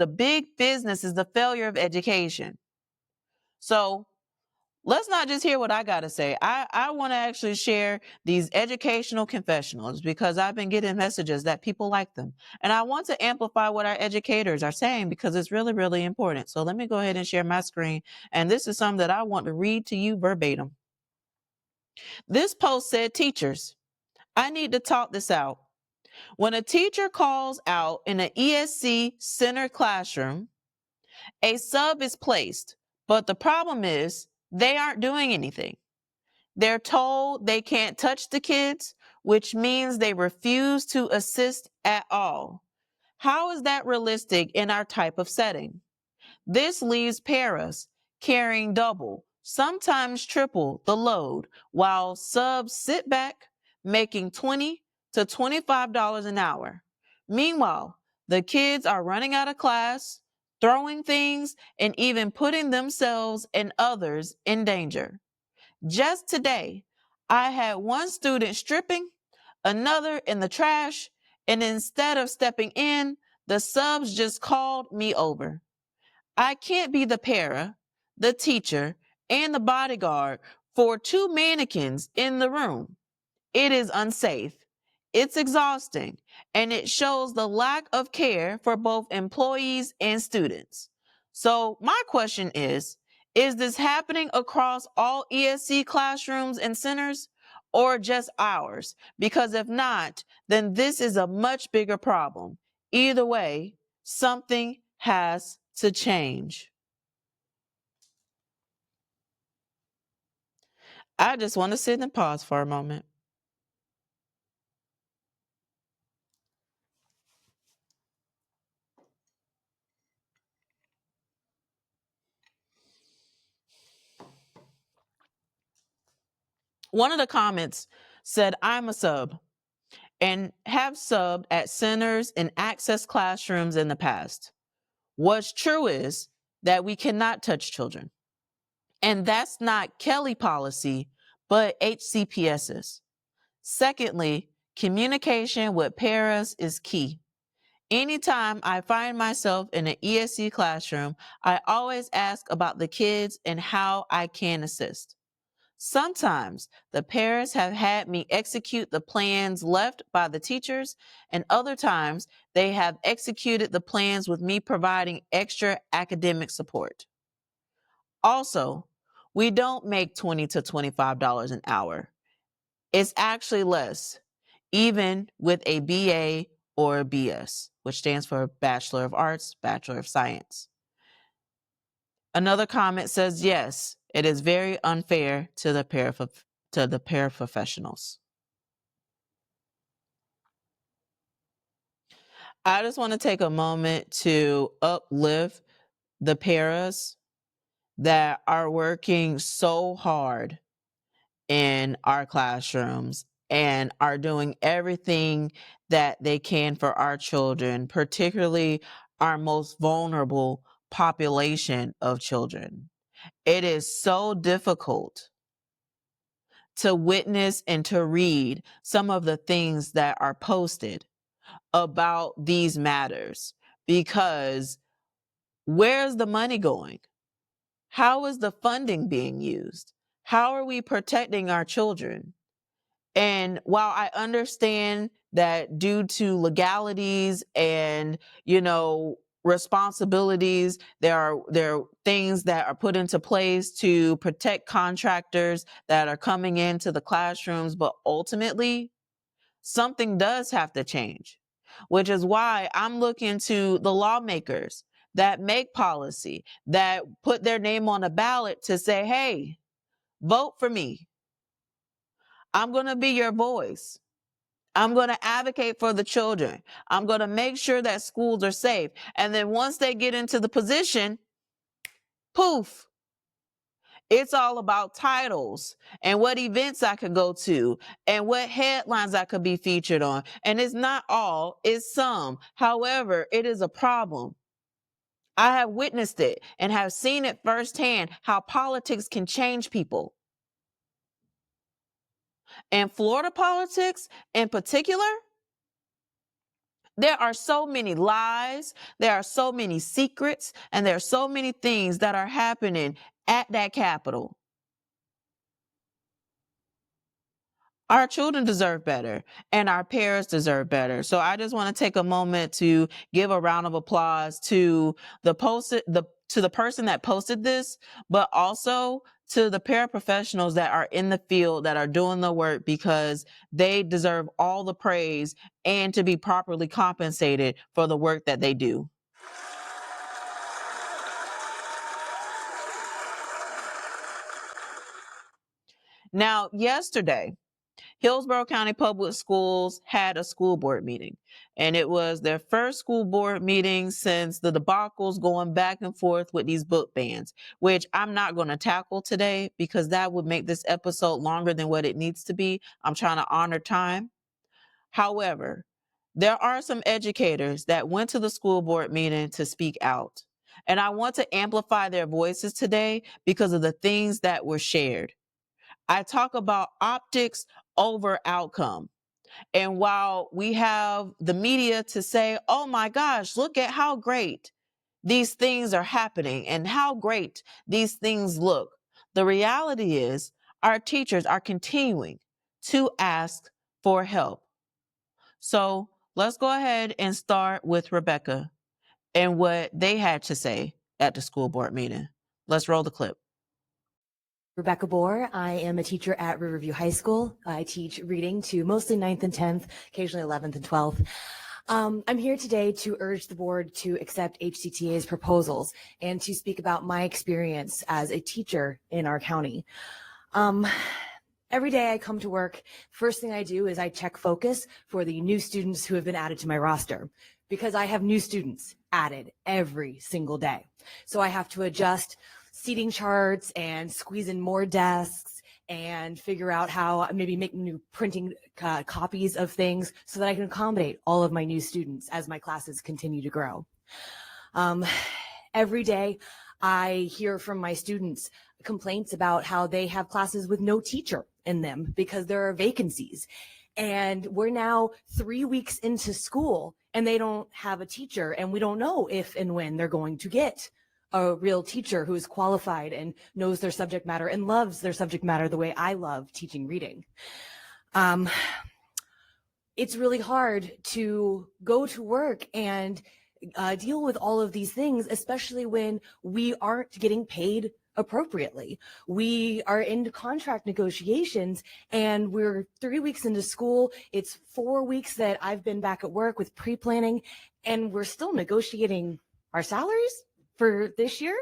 The big business is the failure of education. So let's not just hear what I got to say. I want to actually share these educational confessionals because I've been getting messages that people like them. And I want to amplify what our educators are saying because it's really, really important. So let me go ahead and share my screen. And this is something that I want to read to you verbatim. This post said, teachers, I need to talk this out. When a teacher calls out in an ESC center classroom, a sub is placed, but the problem is they aren't doing anything. They're told they can't touch the kids, which means they refuse to assist at all. How is that realistic in our type of setting? This leaves paras carrying double, sometimes triple the load, while subs sit back making $20 to $25 an hour. Meanwhile, the kids are running out of class, throwing things, and even putting themselves and others in danger. Just today, I had one student stripping, another in the trash, and instead of stepping in, the subs just called me over. I can't be the para, the teacher, and the bodyguard for two mannequins in the room. It is unsafe. It's exhausting, and it shows the lack of care for both employees and students. So my question is this happening across all ESC classrooms and centers or just ours? Because if not, then this is a much bigger problem. Either way, something has to change. I just want to sit and pause for a moment. One of the comments said, I'm a sub and have subbed at centers and access classrooms in the past. What's true is that we cannot touch children. And that's not Kelly policy, but HCPS's. Secondly, communication with paras is key. Anytime I find myself in an ESC classroom, I always ask about the kids and how I can assist. Sometimes the parents have had me execute the plans left by the teachers, and other times they have executed the plans with me providing extra academic support. Also, we don't make $20 to $25 an hour. It's actually less, even with a BA or a BS, which stands for Bachelor of Arts, Bachelor of Science. Another comment says, yes, it is very unfair to the paraprofessionals. I just want to take a moment to uplift the paras that are working so hard in our classrooms and are doing everything that they can for our children, particularly our most vulnerable population of children. It is so difficult to witness and to read some of the things that are posted about these matters, because where's the money going? How is the funding being used? How are we protecting our children? And while I understand that due to legalities and, responsibilities, there are things that are put into place to protect contractors that are coming into the classrooms, but ultimately something does have to change, which is why I'm looking to the lawmakers that make policy, that put their name on a ballot to say, hey, vote for me. I'm going to be your voice. I'm going to advocate for the children. I'm going to make sure that schools are safe. And then once they get into the position, poof, it's all about titles and what events I could go to and what headlines I could be featured on. And it's not all, it's some. However, it is a problem. I have witnessed it and have seen it firsthand how politics can change people. And Florida politics in particular, There are so many lies, there are so many secrets, and there are so many things that are happening at that Capitol. Our children deserve better, and our parents deserve better. So I just want to take a moment to give a round of applause to the person that posted this, but also to the paraprofessionals that are in the field that are doing the work, because they deserve all the praise and to be properly compensated for the work that they do. Now, yesterday, Hillsborough County Public Schools had a school board meeting, and it was their first school board meeting since the debacles going back and forth with these book bans, which I'm not going to tackle today because that would make this episode longer than what it needs to be. I'm trying to honor time. However, there are some educators that went to the school board meeting to speak out, and I want to amplify their voices today because of the things that were shared. I talk about optics over outcome. And while we have the media to say, oh my gosh, look at how great these things are happening and how great these things look, the reality is our teachers are continuing to ask for help. So let's go ahead and start with Rebecca and what they had to say at the school board meeting. Let's roll the clip. Rebecca Bohr. I am a teacher at Riverview High School. I teach reading to mostly 9th and 10th, occasionally 11th and 12th. I'm here today to urge the board to accept HCTA's proposals and to speak about my experience as a teacher in our county. Every day I come to work, first thing I do is I check focus for the new students who have been added to my roster, because I have new students added every single day. So I have to adjust seating charts and squeeze in more desks and figure out how maybe make new printing copies of things so that I can accommodate all of my new students as my classes continue to grow. Every day I hear from my students complaints about how they have classes with no teacher in them because there are vacancies. And we're now 3 weeks into school and they don't have a teacher, and we don't know if and when they're going to get a real teacher who is qualified and knows their subject matter and loves their subject matter the way I love teaching reading. It's really hard to go to work and deal with all of these things, especially when we aren't getting paid appropriately. We are in contract negotiations and we're 3 weeks into school. It's 4 weeks that I've been back at work with pre-planning, and we're still negotiating our salaries for this year?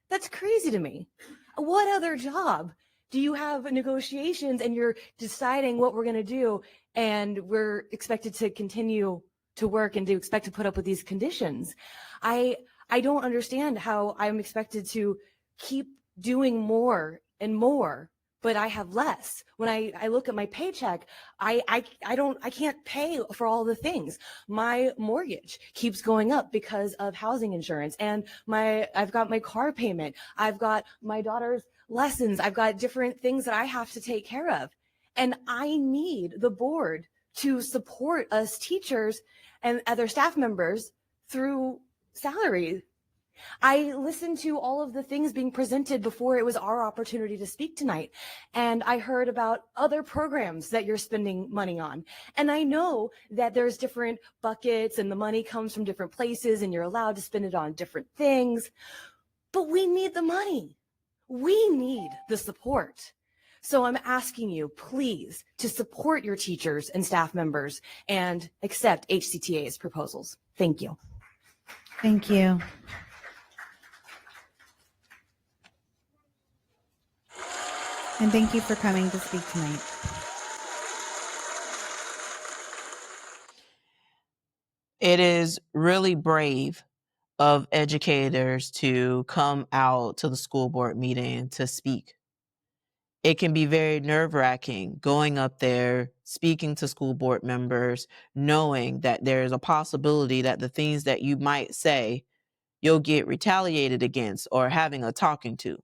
That's crazy to me. What other job do you have negotiations and you're deciding what we're going to do, and we're expected to continue to work and to expect to put up with these conditions? I don't understand how I'm expected to keep doing more and more, but I have less. When I look at my paycheck, I can't pay for all the things. My mortgage keeps going up because of housing insurance, and I've got my car payment. I've got my daughter's lessons. I've got different things that I have to take care of. And I need the board to support us teachers and other staff members through salary. I listened to all of the things being presented before it was our opportunity to speak tonight. And I heard about other programs that you're spending money on. And I know that there's different buckets and the money comes from different places and you're allowed to spend it on different things. But we need the money. We need the support. So I'm asking you, please, to support your teachers and staff members and accept HCTA's proposals. Thank you. Thank you. And thank you for coming to speak tonight. It is really brave of educators to come out to the school board meeting to speak. It can be very nerve-wracking going up there, speaking to school board members, knowing that there's a possibility that the things that you might say, you'll get retaliated against or having a talking to.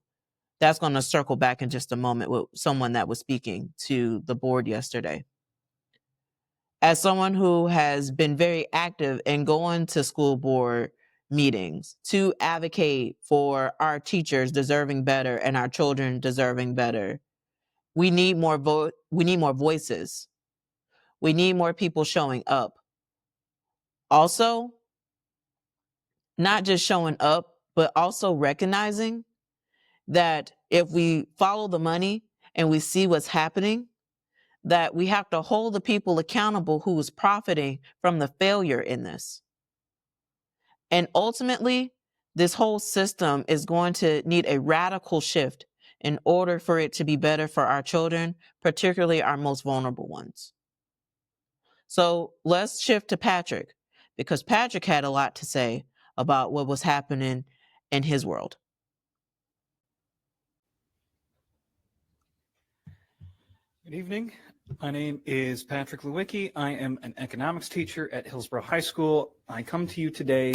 That's going to circle back in just a moment with someone that was speaking to the board yesterday. As someone who has been very active in going to school board meetings to advocate for our teachers deserving better and our children deserving better, we need more voices. We need more people showing up. Also, not just showing up, but also recognizing that if we follow the money and we see what's happening, that we have to hold the people accountable who is profiting from the failure in this. And ultimately, this whole system is going to need a radical shift in order for it to be better for our children, particularly our most vulnerable ones. So let's shift to Patrick, because Patrick had a lot to say about what was happening in his world. Good evening. My name is Patrick Lewicki. I am an economics teacher at Hillsborough High School. I come to you today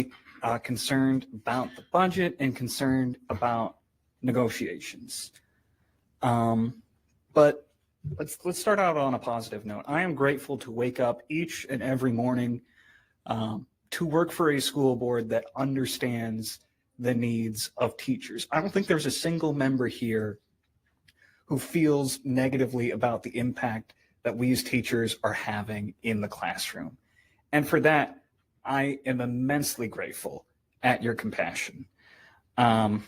concerned about the budget and concerned about negotiations. But let's start out on a positive note. I am grateful to wake up each and every morning to work for a school board that understands the needs of teachers. I don't think there's a single member here who feels negatively about the impact that we as teachers are having in the classroom. And for that, I am immensely grateful at your compassion. But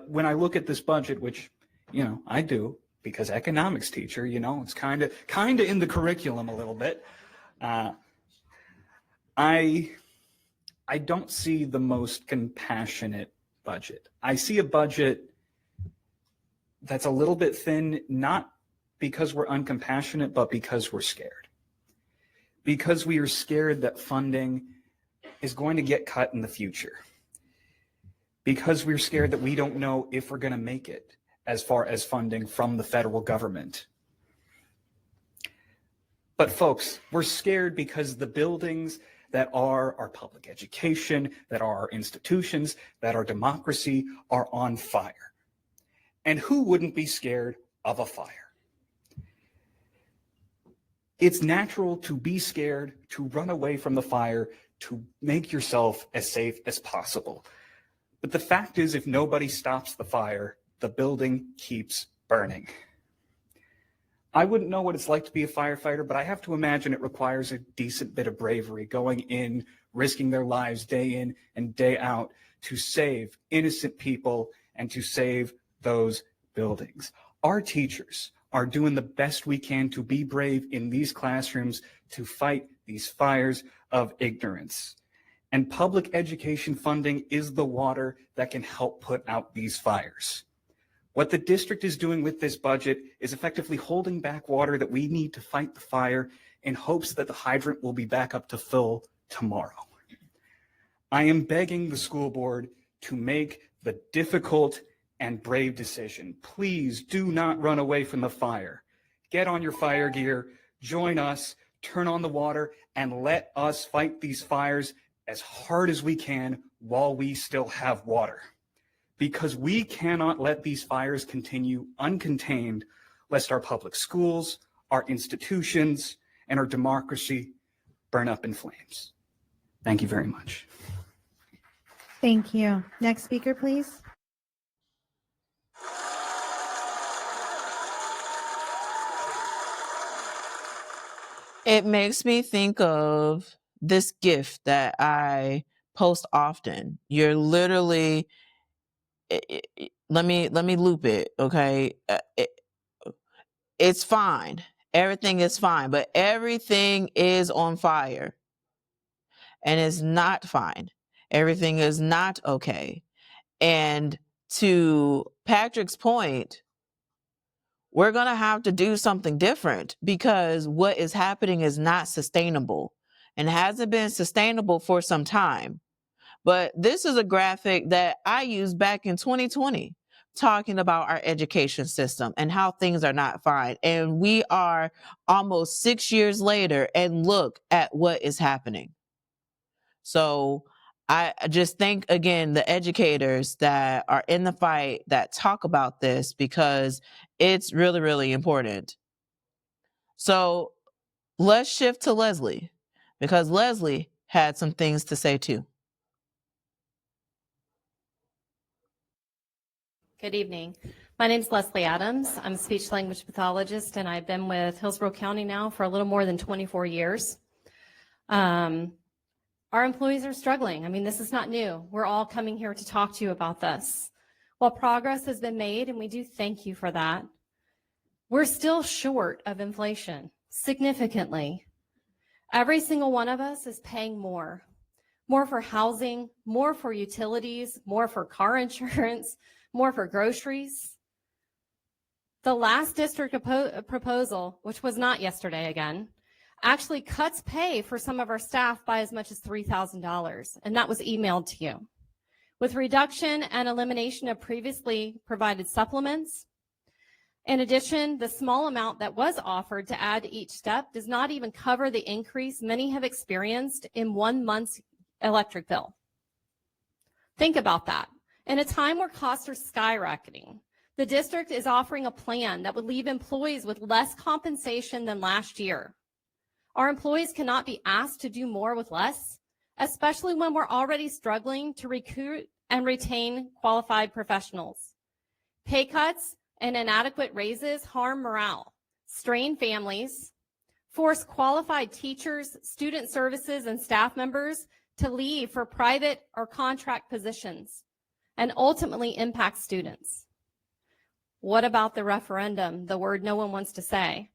when I look at this budget, which, I do, because economics teacher, it's kind of in the curriculum a little bit. I don't see the most compassionate budget. I see a budget that's a little bit thin, not because we're uncompassionate, but because we're scared. Because we are scared that funding is going to get cut in the future. Because we're scared that we don't know if we're going to make it as far as funding from the federal government. But folks, we're scared because the buildings that are our public education, that are our institutions, that are democracy, are on fire. And who wouldn't be scared of a fire? It's natural to be scared, to run away from the fire, to make yourself as safe as possible. But the fact is, if nobody stops the fire, the building keeps burning. I wouldn't know what it's like to be a firefighter, but I have to imagine it requires a decent bit of bravery, going in, risking their lives day in and day out to save innocent people and to save those buildings. Our teachers are doing the best we can to be brave in these classrooms to fight these fires of ignorance. And public education funding is the water that can help put out these fires. What the district is doing with this budget is effectively holding back water that we need to fight the fire in hopes that the hydrant will be back up to full tomorrow. I am begging the school board to make the difficult and brave decision. Please do not run away from the fire. Get on your fire gear, join us, turn on the water, and let us fight these fires as hard as we can while we still have water. Because we cannot let these fires continue uncontained, lest our public schools, our institutions, and our democracy burn up in flames. Thank you very much. Thank you. Next speaker, please. It makes me think of this gift that I post often. You're literally, let me loop it, okay? It's fine. Everything is fine, but everything is on fire. And it's not fine. Everything is not okay. And to Patrick's point, we're going to have to do something different because what is happening is not sustainable and hasn't been sustainable for some time. But this is a graphic that I used back in 2020, talking about our education system and how things are not fine. And we are almost 6 years later, and look at what is happening. So I just thank, again, the educators that are in the fight that talk about this because it's really, really important. So let's shift to Leslie, because Leslie had some things to say too. Good evening. My name is Leslie Adams. I'm a speech language pathologist, and I've been with Hillsborough County now for a little more than 24 years. Our employees are struggling. I mean, this is not new. We're all coming here to talk to you about this. While progress has been made, and we do thank you for that, we're still short of inflation significantly. Every single one of us is paying more for housing, more for utilities, more for car insurance, more for groceries. The last district proposal, which was not yesterday again, actually cuts pay for some of our staff by as much as $3,000, and that was emailed to you. With reduction and elimination of previously provided supplements. In addition, the small amount that was offered to add to each step does not even cover the increase many have experienced in 1 month's electric bill. Think about that. In a time where costs are skyrocketing, the district is offering a plan that would leave employees with less compensation than last year. Our employees cannot be asked to do more with less, especially when we're already struggling to recruit and retain qualified professionals. Pay cuts and inadequate raises harm morale, strain families, force qualified teachers, student services, and staff members to leave for private or contract positions, and ultimately impact students. What about the referendum, the word no one wants to say?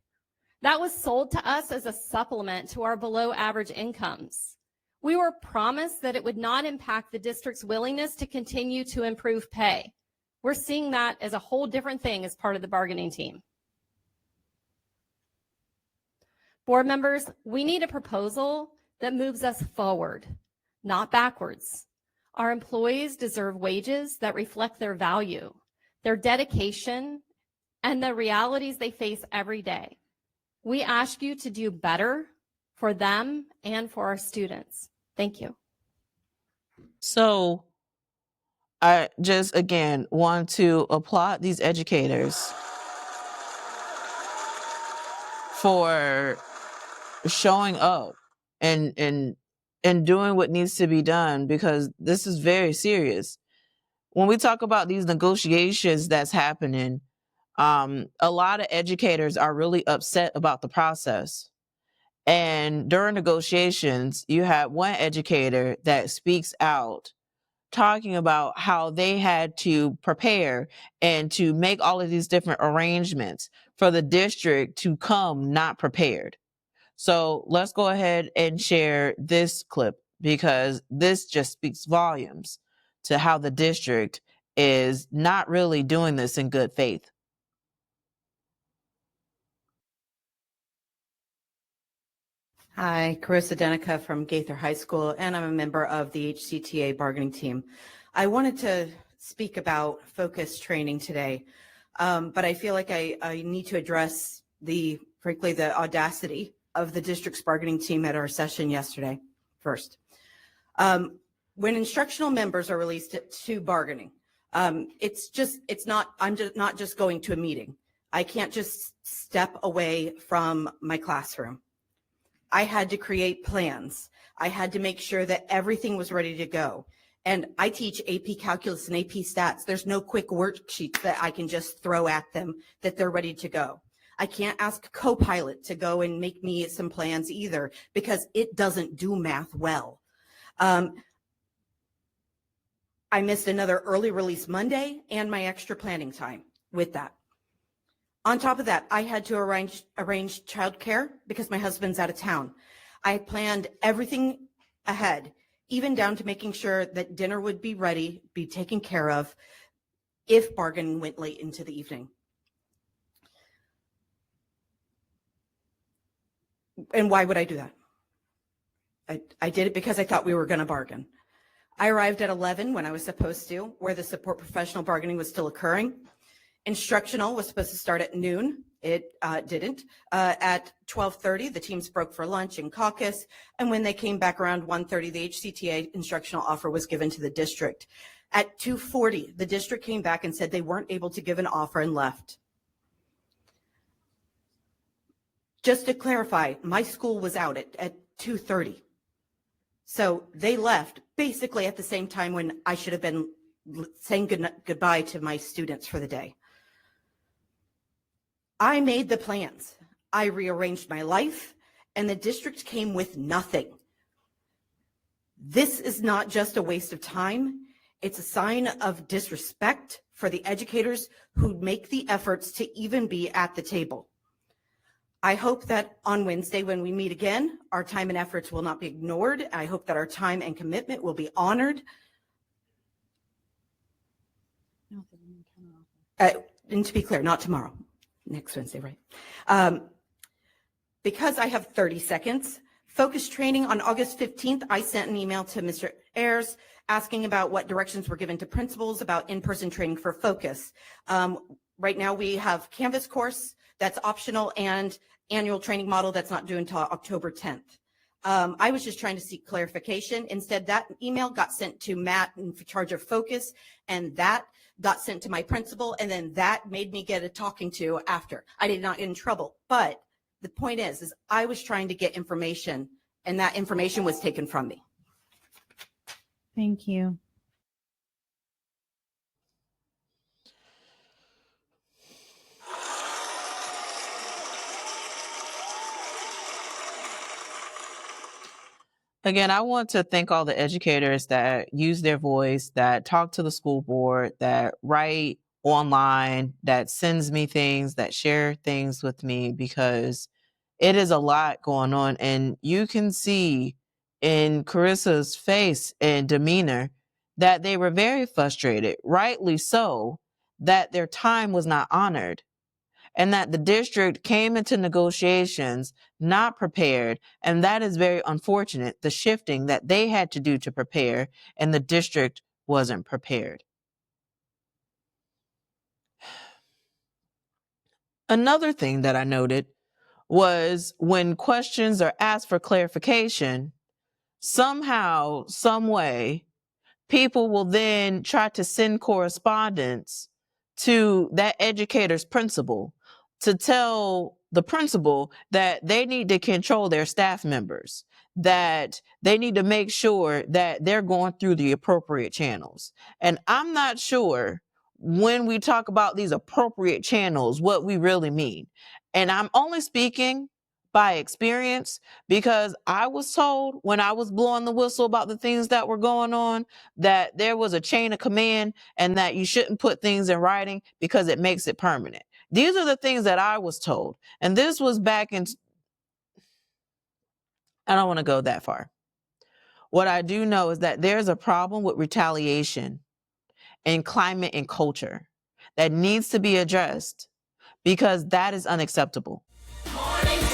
That was sold to us as a supplement to our below average incomes. We were promised that it would not impact the district's willingness to continue to improve pay. We're seeing that as a whole different thing as part of the bargaining team. Board members, we need a proposal that moves us forward, not backwards. Our employees deserve wages that reflect their value, their dedication, and the realities they face every day. We ask you to do better for them and for our students. Thank you. So I just, again, want to applaud these educators for showing up and doing what needs to be done, because this is very serious. When we talk about these negotiations that's happening, a lot of educators are really upset about the process. And during negotiations, you have one educator that speaks out, talking about how they had to prepare and to make all of these different arrangements for the district to come not prepared. So let's go ahead and share this clip, because this just speaks volumes to how the district is not really doing this in good faith. Hi, Carissa Denica from Gaither High School, and I'm a member of the HCTA bargaining team. I wanted to speak about focus training today, but I feel like I need to address frankly, the audacity of the district's bargaining team at our session yesterday first. When instructional members are released to bargaining, I'm not just going to a meeting. I can't just step away from my classroom. I had to create plans. I had to make sure that everything was ready to go. And I teach AP Calculus and AP Stats. There's no quick worksheets that I can just throw at them that they're ready to go. I can't ask Copilot to go and make me some plans either, because it doesn't do math well. I missed another early release Monday and my extra planning time with that. On top of that, I had to arrange childcare because my husband's out of town. I planned everything ahead, even down to making sure that dinner would be ready, be taken care of if bargaining went late into the evening. And why would I do that? I did it because I thought we were going to bargain. I arrived at 11 when I was supposed to, where the support professional bargaining was still occurring. Instructional was supposed to start at noon. It didn't. At 12:30, the teams broke for lunch and caucus. And when they came back around 1:30, the HCTA instructional offer was given to the district. At 2:40, the district came back and said they weren't able to give an offer and left. Just to clarify, my school was out at 2:30. So they left basically at the same time when I should have been saying goodbye to my students for the day. I made the plans. I rearranged my life, and the district came with nothing. This is not just a waste of time. It's a sign of disrespect for the educators who make the efforts to even be at the table. I hope that on Wednesday when we meet again, our time and efforts will not be ignored. I hope that our time and commitment will be honored. And to be clear, not tomorrow, next Wednesday, right? Because I have 30 seconds, focus training on August 15th, I sent an email to Mr. Ayers asking about what directions were given to principals about in-person training for focus. Right now we have Canvas course that's optional and annual training model that's not due until October 10th. I was just trying to seek clarification. Instead, that email got sent to Matt in charge of focus, and that got sent to my principal, and then that made me get a talking to after. I did not get in trouble, but the point is I was trying to get information, and that information was taken from me. Thank you. Again, I want to thank all the educators that use their voice, that talk to the school board, that write online, that sends me things, that share things with me, because it is a lot going on. And you can see in Carissa's face and demeanor that they were very frustrated, rightly so, that their time was not honored, and that the district came into negotiations not prepared. And that is very unfortunate, the shifting that they had to do to prepare, and the district wasn't prepared. Another thing that I noted was when questions are asked for clarification, somehow, some way, people will then try to send correspondence to that educator's principal to tell the principal that they need to control their staff members, that they need to make sure that they're going through the appropriate channels. And I'm not sure when we talk about these appropriate channels, what we really mean. And I'm only speaking by experience, because I was told when I was blowing the whistle about the things that were going on, that there was a chain of command and that you shouldn't put things in writing because it makes it permanent. These are the things that I was told. And this was back in, I don't want to go that far. What I do know is that there's a problem with retaliation in climate and culture that needs to be addressed, because that is unacceptable. Morning.